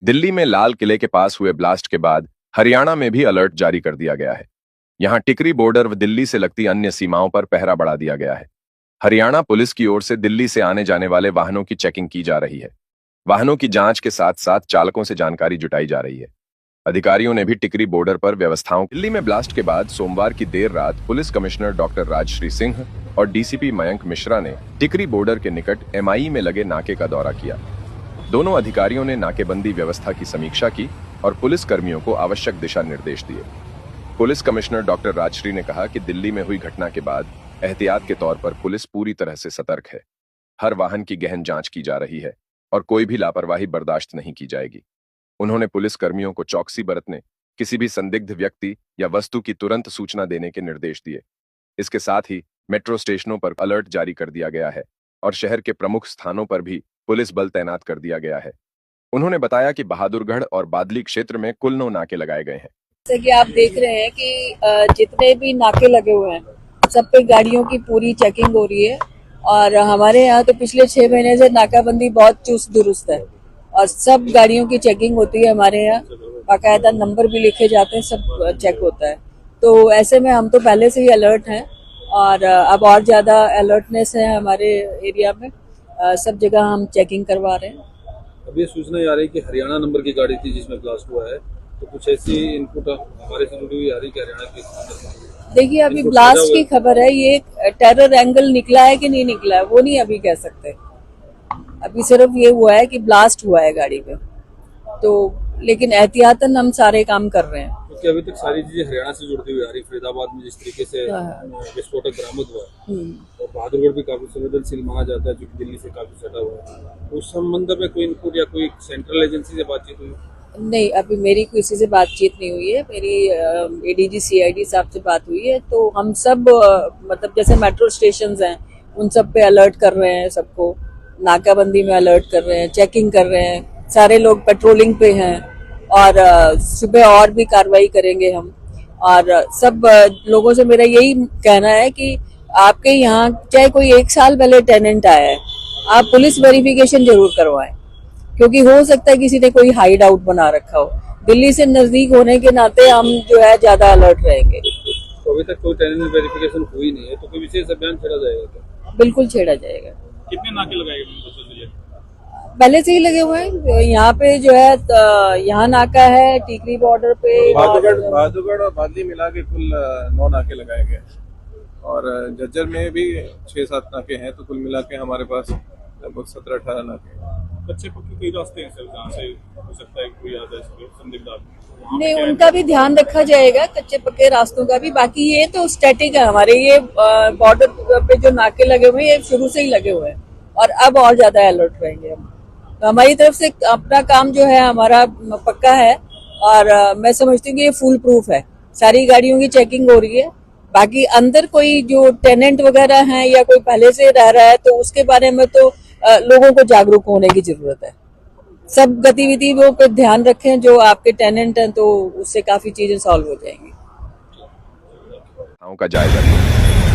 दिल्ली में लाल किले के पास हुए ब्लास्ट के बाद हरियाणा में भी अलर्ट जारी कर दिया गया है। यहां टिकरी बॉर्डर व दिल्ली से लगती अन्य सीमाओं पर पहरा बढ़ा दिया गया है। हरियाणा पुलिस की ओर से दिल्ली से आने जाने वाले वाहनों की चेकिंग की जा रही है। वाहनों की जांच के साथ साथ चालकों से जानकारी जुटाई जा रही है। अधिकारियों ने भी टिकरी बॉर्डर पर व्यवस्थाओं। दिल्ली में ब्लास्ट के बाद सोमवार की देर रात police commissioner doctor Rajshree Singh और डीसीपी मयंक मिश्रा ने टिकरी बॉर्डर के निकट एमआई में लगे नाके का दौरा किया। दोनों अधिकारियों ने नाकेबंदी व्यवस्था की समीक्षा की और पुलिस कर्मियों को आवश्यक दिशा निर्देश दिए। पुलिस कमिश्नर डॉक्टर राजश्री ने कहा कि दिल्ली में हुई घटना के बाद एहतियात के तौर पर पुलिस पूरी तरह से सतर्क है। हर वाहन की गहन जांच की जा रही है और कोई भी लापरवाही बर्दाश्त नहीं की जाएगी। उन्होंने पुलिस कर्मियों को चौकसी बरतने, किसी भी संदिग्ध व्यक्ति या वस्तु की तुरंत सूचना देने के निर्देश दिए। इसके साथ ही मेट्रो स्टेशनों पर अलर्ट जारी कर दिया गया है और शहर के प्रमुख स्थानों पर भी पुलिस बल तैनात कर दिया गया है। उन्होंने बताया कि बहादुरगढ़ और बादली क्षेत्र में कुल 9 नाके लगाए गए हैं। जैसे कि आप देख रहे हैं कि जितने भी नाके लगे हुए हैं सब पे गाड़ियों की पूरी चेकिंग हो रही है और हमारे यहाँ तो पिछले 6 महीने से नाकाबंदी बहुत चुस्त दुरुस्त है और सब गाड़ियों की चेकिंग होती है। हमारे यहाँ बाकायदा नंबर भी लिखे जाते हैं, सब चेक होता है। तो ऐसे में हम तो पहले से ही अलर्ट हैं और अब और ज्यादा अलर्टनेस है हमारे एरिया में। सब जगह हम चेकिंग करवा रहे हैं। अब ये सूचना आ रही है कि हरियाणा नंबर की गाड़ी थी जिसमें ब्लास्ट हुआ है, तो कुछ ऐसी इनपुट हमारे से जुड़ी हुई आ रही है कि हरियाणा की। देखिए अभी ब्लास्ट की खबर है, ये टेरर एंगल निकला है कि नहीं निकला है वो नहीं अभी कह सकते। अभी सिर्फ ये हुआ है कि ब्लास्ट हुआ है गाड़ी पे, तो लेकिन एहतियातन हम सारे काम कर रहे हैं। क्योंकि अभी तक सारी चीजें हरियाणा से जुड़ती हुई आ रही। फरीदाबाद में जिस तरीके से विस्फोटक बरामद हुआ और बहादुरगढ़ भी काफी संवेदनशील माना जाता है जो कि दिल्ली से काफी सटा हुआ है, उस संबंध में कोई इनपुट या कोई सेंट्रल एजेंसी से बातचीत हुई? नहीं, अभी मेरी किसी से बातचीत नहीं हुई है। मेरी एडीजी सीआईडी साहब से बात हुई है, तो हम सब मतलब जैसे मेट्रो स्टेशंस हैं उन सब पे अलर्ट कर रहे हैं, सबको नाकाबंदी में अलर्ट कर रहे हैं, चेकिंग कर रहे हैं। सारे लोग पेट्रोलिंग पे हैं और सुबह और भी कार्रवाई करेंगे हम। और सब लोगों से मेरा यही कहना है कि आपके यहाँ चाहे कोई 1 साल पहले टेनेंट आया है, आप पुलिस वेरिफिकेशन जरूर करवाएं, क्योंकि हो सकता है किसी ने कोई हाइड आउट बना रखा हो। दिल्ली से नजदीक होने के नाते हम जो है ज्यादा अलर्ट रहेंगे। तो अभी तक कोई टेनेंट वेरिफिकेशन हुई नहीं है, तो कोई विशेष अभियान छेड़ा जाएगा क्या? बिल्कुल छेड़ा जाएगा। कितने नाके लगाए गए? पहले से ही लगे हुए हैं। यहाँ पे जो है यहाँ नाका है, टिकरी बॉर्डर पे बहादुरगढ़ और बादली मिला के कुल 9 नाके लगाए गए और झज्जर में भी 6-7 नाके हैं, तो कुल मिला के हमारे पास लगभग 17-18 नाके हैं। कच्चे पक्के कई रास्ते हैं सर जहाँ से हो सकता है कोई आता है संदिग्ध आदमी। नहीं, उनका भी ध्यान रखा जाएगा, कच्चे पक्के रास्तों का भी। बाकी ये तो स्टैटिक है हमारे, ये बॉर्डर पे जो नाके लगे हुए हैं ये शुरू से ही लगे हुए हैं और अब और ज्यादा अलर्ट रहेंगे हम। तो हमारी तरफ से अपना काम जो है हमारा पक्का है और मैं समझती हूँ कि ये फुल प्रूफ है। सारी गाड़ियों की चेकिंग हो रही है। बाकी अंदर कोई जो टेनेंट वगैरह हैं या कोई पहले से रह रहा है तो उसके बारे में तो लोगों को जागरूक होने की जरूरत है। सब गतिविधियों पे ध्यान रखें जो आपके टेनेंट हैं, तो उससे काफी चीजें सॉल्व हो जाएंगी। का जायजा लिया।